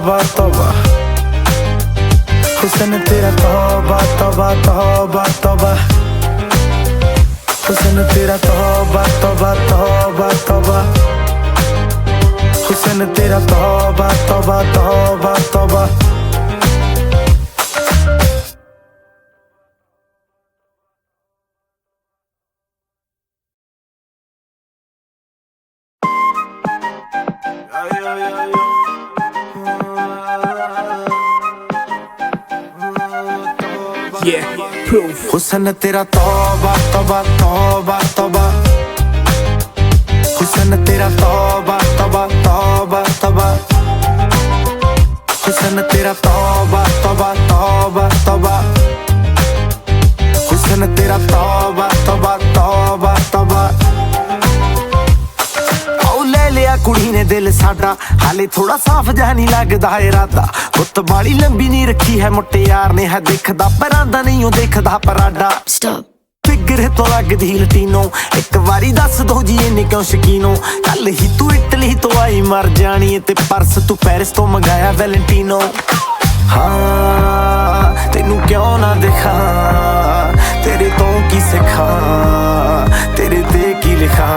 तौबा तौबा हुस्न तेरा तौबा तौबा तौबा तौबा हुस्न तेरा तौबा तौबा तौबा तौबा हुस्न तेरा तौबा तौबा तौबा तौबा हुस्न तेरा तौबा तौबा तौबा तौबा हुस्न तेरा तौबा तौबा तौबा तौबा हुस्न तेरा तौबा तौबा तौबा तौबा हुस्न तेरा तौबा तौबा तौबा तौबा कुड़ी ने दिल साडा हाले थोड़ा साफ जहा नहीं लगदा इरादा गुत्त बाली लंबी नहीं रखी है मुट्टे यार ने है दिखदा परांदा नहीं हो देखदा पराडा फिगर तो लगदी लटीनो एक बारी दस दो जी इन्ने क्यों शकीनो कल ही तू इटली तो आई मर जानी ते परस तू पेरिस तो मंगाया वैलेंटिनो हाँ तेनू क्यों ना दिखा तेरे तो की सिखा तेरे ते की लिखा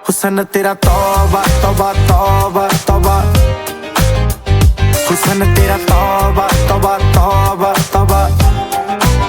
हुस्न तेरा तौबा तौबा तौबा तौबा हुस्न तेरा तौबा तौबा तौबा तौबा